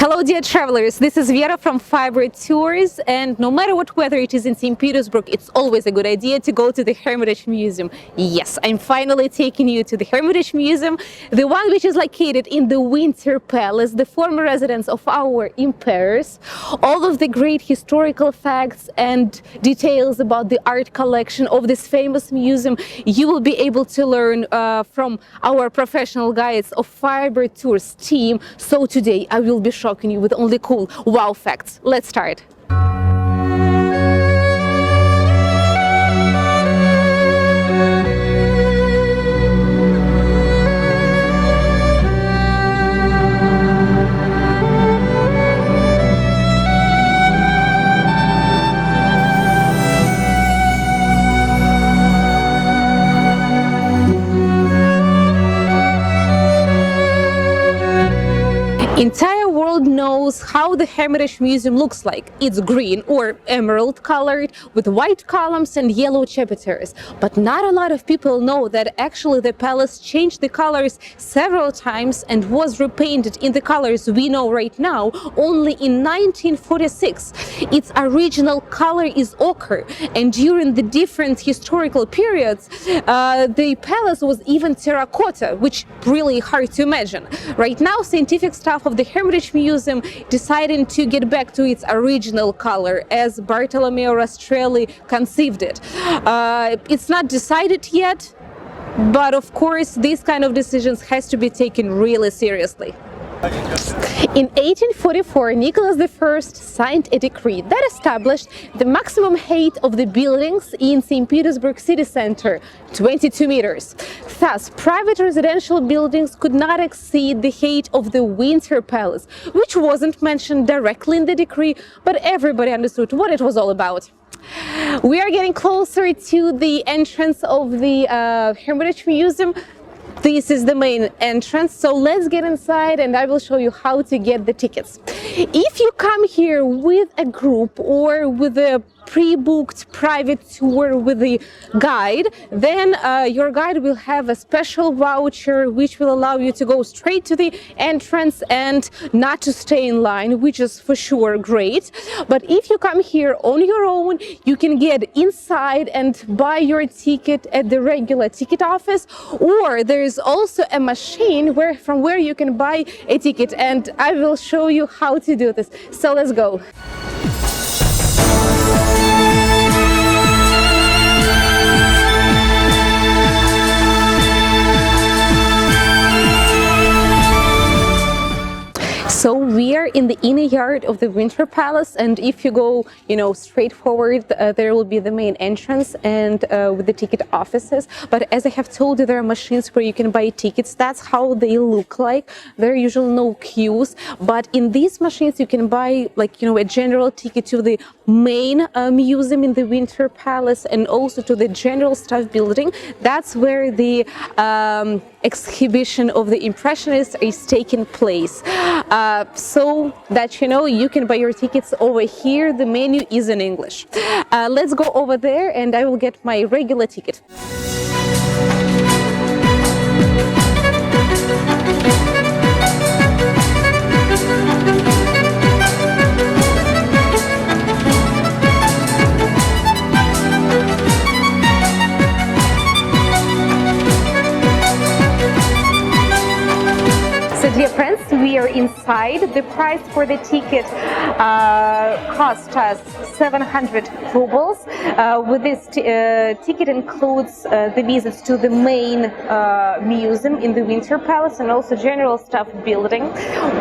Hello dear travelers, this is Vera from Firebird Tours, and no matter what weather it is in Saint Petersburg, it's always a good idea to go to the Hermitage Museum. Yes, I'm finally taking you to the Hermitage Museum, the one which is located in the Winter Palace, the former residence of our emperors. All of the great historical facts and details about the art collection of this famous museum you will be able to learn from our professional guides of Firebird Tours team. So today I will be showing you with only cool wow facts. Let's start. Entire world knows how the Hermitage Museum looks like. It's green or emerald colored with white columns and yellow chapiters. But not a lot of people know that actually the palace changed the colors several times and was repainted in the colors we know right now only in 1946. Its original color is ochre, and during the different historical periods the palace was even terracotta, which really hard to imagine. Right now scientific staff of the Hermitage Museum deciding to get back to its original color as Bartolomeo Rastrelli conceived it. It's not decided yet, but of course these kind of decisions has to be taken really seriously. In 1844, Nicholas I signed a decree that established the maximum height of the buildings in St. Petersburg city center, 22 meters. Thus, private residential buildings could not exceed the height of the Winter Palace, which wasn't mentioned directly in the decree, but everybody understood what it was all about. We are getting closer to the entrance of the Hermitage Museum. This is the main entrance, so let's get inside and I will show you how to get the tickets. If you come here with a group or with a pre-booked private tour with the guide, then your guide will have a special voucher which will allow you to go straight to the entrance and not to stay in line, which is for sure great. But if you come here on your own, you can get inside and buy your ticket at the regular ticket office, or there is also a machine from where you can buy a ticket, and I will show you how to do this. So let's go. So we are in the inner yard of the Winter Palace, and if you go, straight forward, there will be the main entrance and with the ticket offices. But as I have told you, there are machines where you can buy tickets. That's how they look like. There are usually no queues, but in these machines you can buy a general ticket to the main museum in the Winter Palace and also to the general staff building. That's where the exhibition of the Impressionists is taking place. So that you can buy your tickets over here. The menu is in English. Let's go over there and I will get my regular ticket. Dear friends, we are inside. The price for the ticket cost us 700 rubles. With this ticket includes the visits to the main museum in the Winter Palace and also general staff building.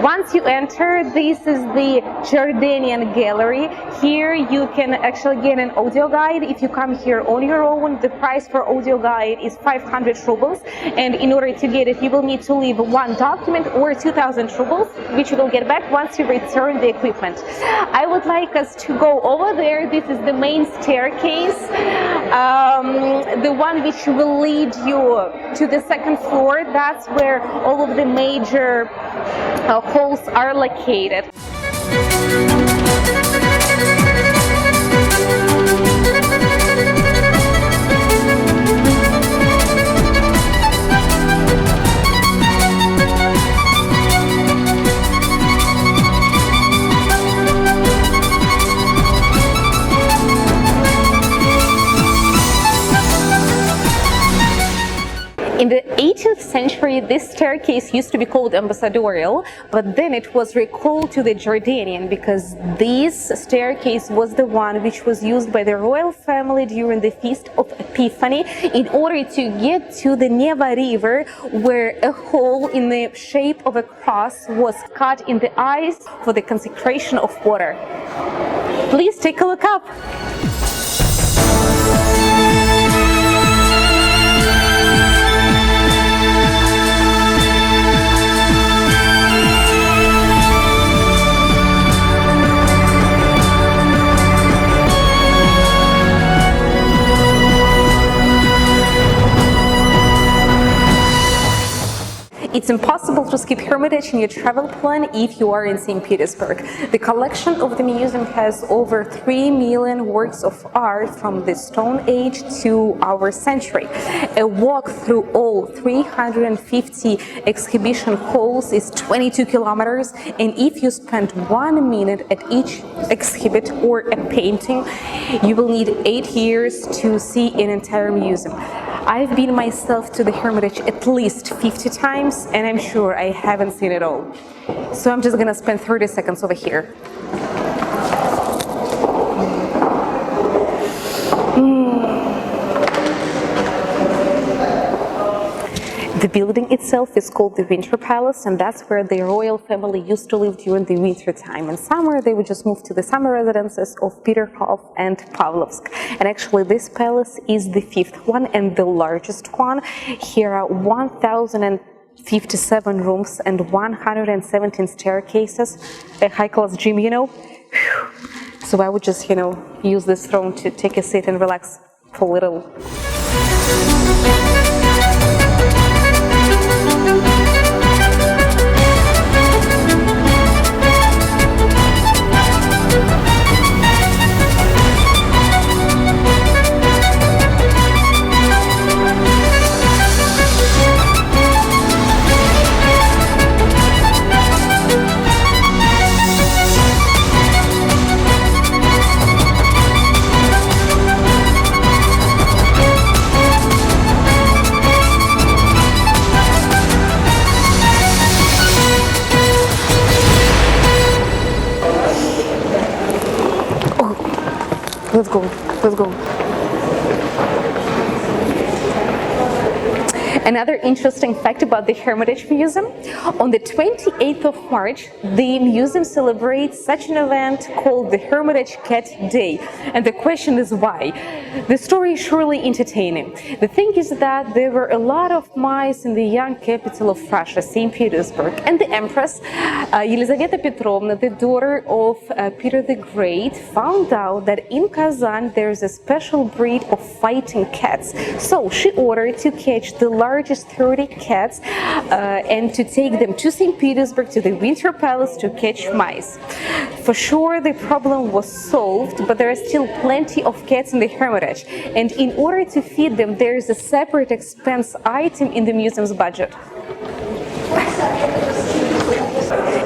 Once you enter, this is the Jordanian Gallery. Here you can actually get an audio guide. If you come here on your own, the price for audio guide is 500 rubles, and in order to get it you will need to leave one document or 2,000 rubles, which you will get back once you return the equipment. I would like us to go over there. This is the main staircase, the one which will lead you to the second floor. That's where all of the major halls are located. In the 18th century, this staircase used to be called ambassadorial, but then it was recalled to the Jordanian because this staircase was the one which was used by the royal family during the Feast of Epiphany in order to get to the Neva River, where a hole in the shape of a cross was cut in the ice for the consecration of water. Please take a look up. It's impossible to skip Hermitage in your travel plan if you are in Saint Petersburg. The collection of the museum has over 3 million works of art from the Stone Age to our century. A walk through all 350 exhibition halls is 22 kilometers, and if you spend 1 minute at each exhibit or a painting, you will need 8 years to see an entire museum. I've been myself to the Hermitage at least 50 times, and I'm sure I haven't seen it all. So I'm just gonna spend 30 seconds over here. The building itself is called the Winter Palace, and that's where the royal family used to live during the winter time. In summer, they would just move to the summer residences of Peterhof and Pavlovsk. And actually, this palace is the 5th one and the largest one. Here are 1,057 rooms and 117 staircases. A high-class gym, you know. So I would just, use this throne to take a seat and relax for a little. Let's go. Another interesting fact about the Hermitage Museum, on the 28th of March, the museum celebrates such an event called the Hermitage Catch Day. And the question is why? The story is surely entertaining. The thing is that there were a lot of mice in the young capital of Russia, Saint Petersburg, and the Empress, Елизавета Petrovna, the daughter of Peter the Great, found out that in Kazan there is a special breed of fighting cats. So she ordered to catch the largest 30 cats and to take them to St. Petersburg to the Winter Palace to catch mice. For sure, the problem was solved, but there are still plenty of cats in the Hermitage, and in order to feed them, there is a separate expense item in the museum's budget.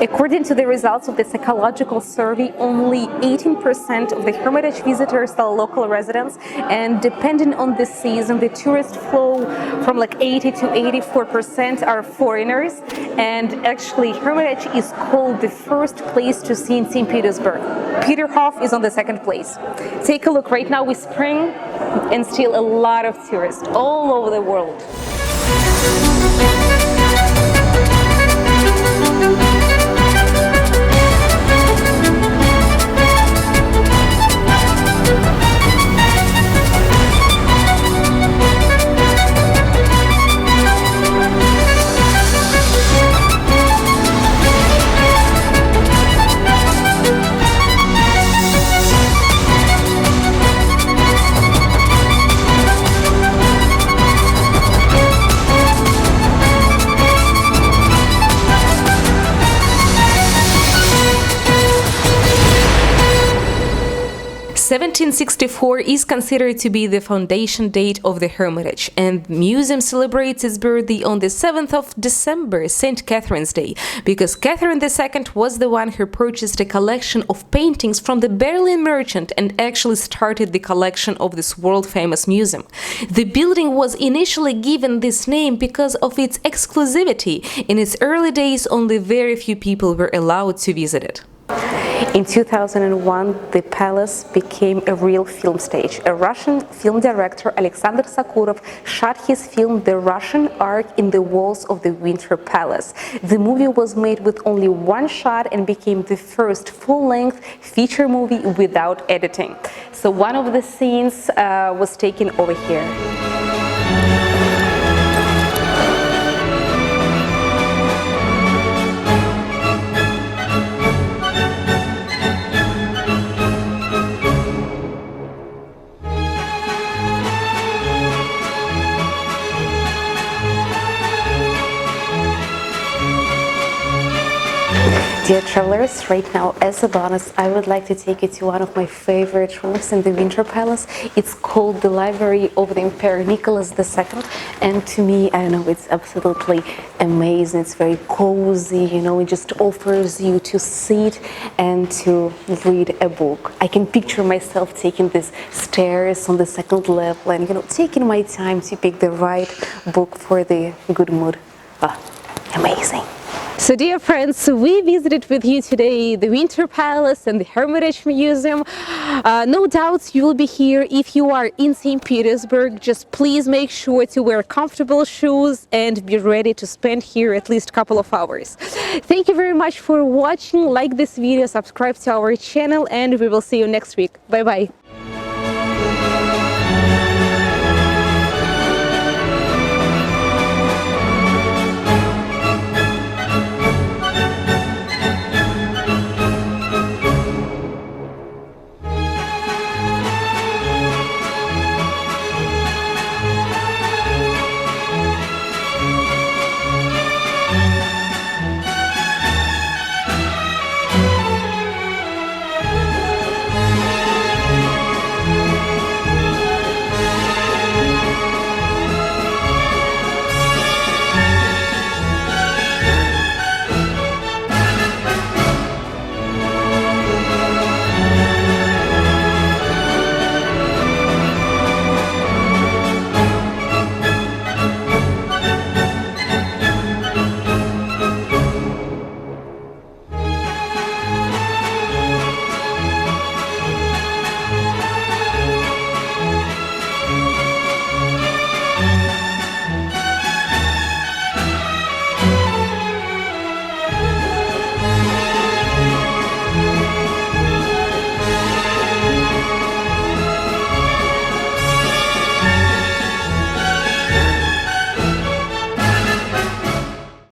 According to the results of the psychological survey, only 18% of the Hermitage visitors are local residents, and depending on the season, the tourist flow from like 80 to 84% are foreigners, and actually Hermitage is called the first place to see in St. Petersburg. Peterhof is on the second place. Take a look, right now it's spring and still a lot of tourists all over the world. 1764 is considered to be the foundation date of the Hermitage, and the museum celebrates its birthday on the 7th of December, St. Catherine's Day, because Catherine II was the one who purchased a collection of paintings from the Berlin merchant and actually started the collection of this world-famous museum. The building was initially given this name because of its exclusivity. In its early days, only very few people were allowed to visit it. In 2001, the palace became a real film stage. A Russian film director, Alexander Sakurov, shot his film The Russian Ark in the walls of the Winter Palace. The movie was made with only one shot and became the first full-length feature movie without editing. So one of the scenes was taken over here. Dear travelers, right now as a bonus I would like to take you to one of my favorite rooms in the Winter Palace. It's called the Library of the Emperor Nicholas II, and to me, I don't know, it's absolutely amazing. It's very cozy, you know, it just offers you to sit and to read a book. I can picture myself taking these stairs on the second level and, you know, taking my time to pick the right book for the good mood. Amazing. So dear friends, we visited with you today the Winter Palace and the Hermitage Museum. No doubt you will be here if you are in Saint Petersburg. Just please make sure to wear comfortable shoes and be ready to spend here at least a couple of hours. Thank you very much for watching. Like this video, subscribe to our channel, and we will see you next week. Bye bye.